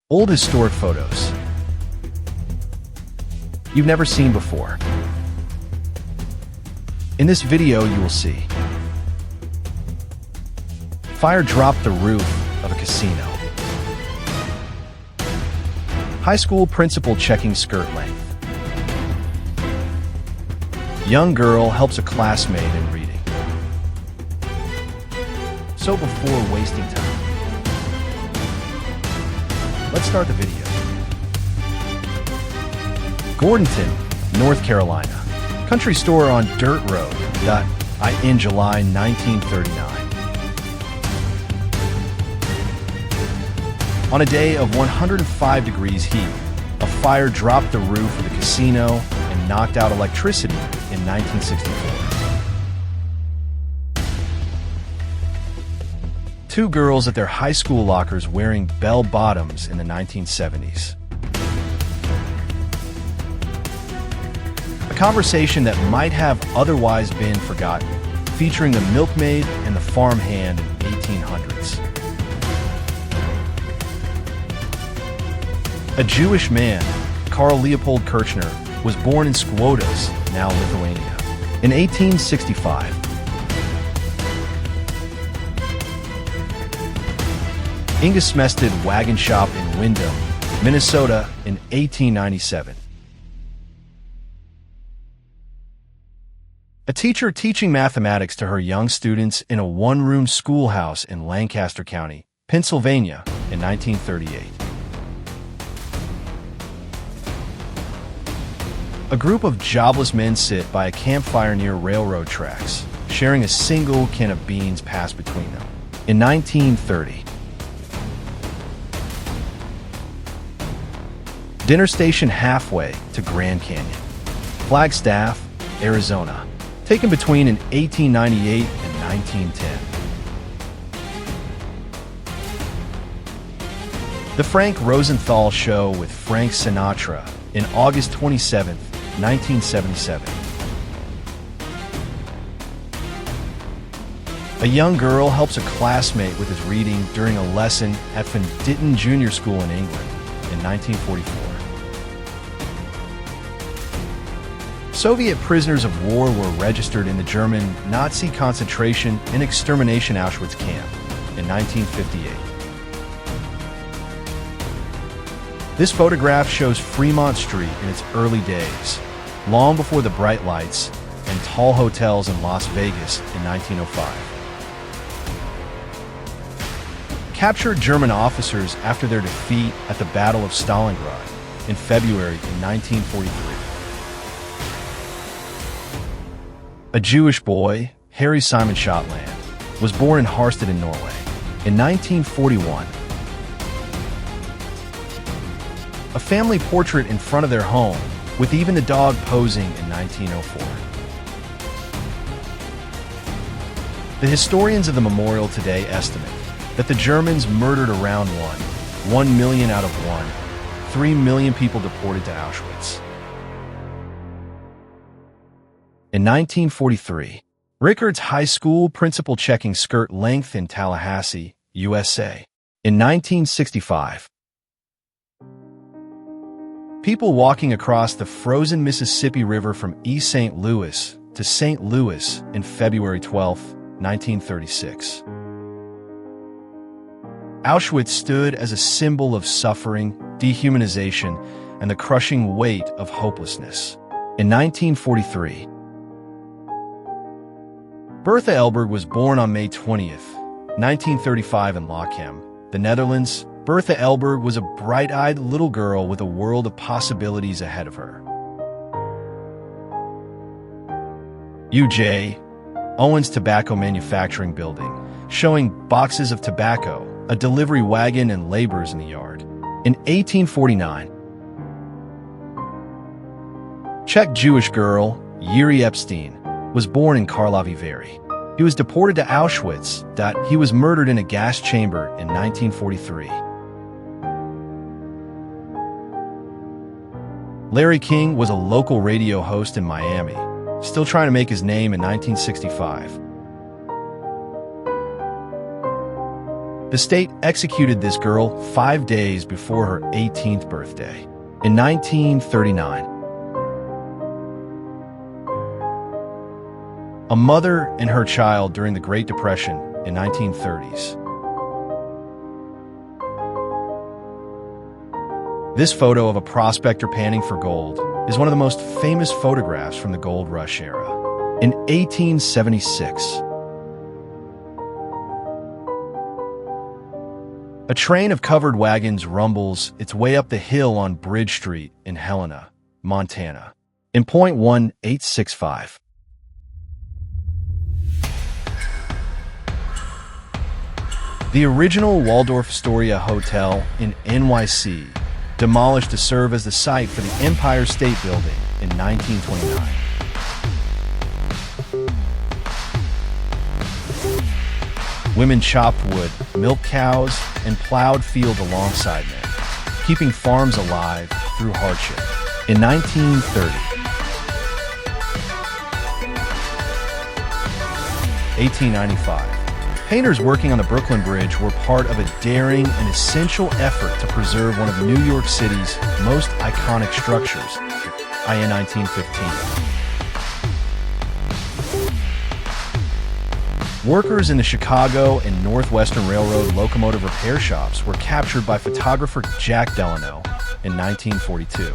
Old historic photos you've never seen before. In this video, you will see fire dropped the roof of a casino. High school principal checking skirt length. Young girl helps a classmate in reading. So before wasting time, let's start the video. Gordonton, North Carolina. Country store on dirt road. In July 1939. On a day of 105 degrees heat, a fire dropped the roof of the casino and knocked out electricity in 1964. Two girls at their high school lockers wearing bell-bottoms in the 1970s. A conversation that might have otherwise been forgotten, featuring the milkmaid and the farmhand in 1800s. A Jewish man, Karl Leopold Kirchner, was born in Skłodas, now Lithuania, in 1865. Inga Smested Wagon Shop in Windham, Minnesota in 1897. A teacher teaching mathematics to her young students in a one-room schoolhouse in Lancaster County, Pennsylvania in 1938. A group of jobless men sit by a campfire near railroad tracks, sharing a single can of beans passed between them. In 1930, dinner station halfway to Grand Canyon, Flagstaff, Arizona, taken between 1898 and 1910. The Frank Rosenthal Show with Frank Sinatra in August 27, 1977. A young girl helps a classmate with his reading during a lesson at Van Ditton Junior School in England in 1944. Soviet prisoners of war were registered in the German Nazi concentration and extermination Auschwitz camp in 1958. This photograph shows Fremont Street in its early days, long before the bright lights and tall hotels in Las Vegas in 1905. Captured German officers after their defeat at the Battle of Stalingrad in February in 1943. A Jewish boy, Harry Simon Schottland, was born in Harstad in Norway in 1941. A family portrait in front of their home, with even the dog posing in 1904. The historians of the memorial today estimate that the Germans murdered around 1 million out of 3 million people deported to Auschwitz. In 1943, Rickards High School principal checking skirt length in Tallahassee, USA. In 1965, people walking across the frozen Mississippi River from East St. Louis to St. Louis in February 12, 1936. Auschwitz stood as a symbol of suffering, dehumanization, and the crushing weight of hopelessness. In 1943, Bertha Elberg was born on May 20th, 1935 in Lochem, the Netherlands. Bertha Elberg was a bright-eyed little girl with a world of possibilities ahead of her. U.J. Owens Tobacco Manufacturing Building, showing boxes of tobacco, a delivery wagon, and laborers in the yard. In 1849, Czech Jewish girl Yuri Epstein was born in Karlovy Vary. He was deported to Auschwitz. He was murdered in a gas chamber in 1943. Larry King was a local radio host in Miami, still trying to make his name in 1965. The state executed this girl 5 days before her 18th birthday. In 1939, a mother and her child during the Great Depression in 1930s. This photo of a prospector panning for gold is one of the most famous photographs from the gold rush era. In 1876, a train of covered wagons rumbles its way up the hill on Bridge Street in Helena, Montana. In .1865. The original Waldorf Astoria Hotel in NYC demolished to serve as the site for the Empire State Building in 1929. Women chopped wood, milked cows, and plowed field alongside men, keeping farms alive through hardship. In 1930, 1895, painters working on the Brooklyn Bridge were part of a daring and essential effort to preserve one of New York City's most iconic structures, in 1915. Workers in the Chicago and Northwestern Railroad locomotive repair shops were captured by photographer Jack Delano in 1942.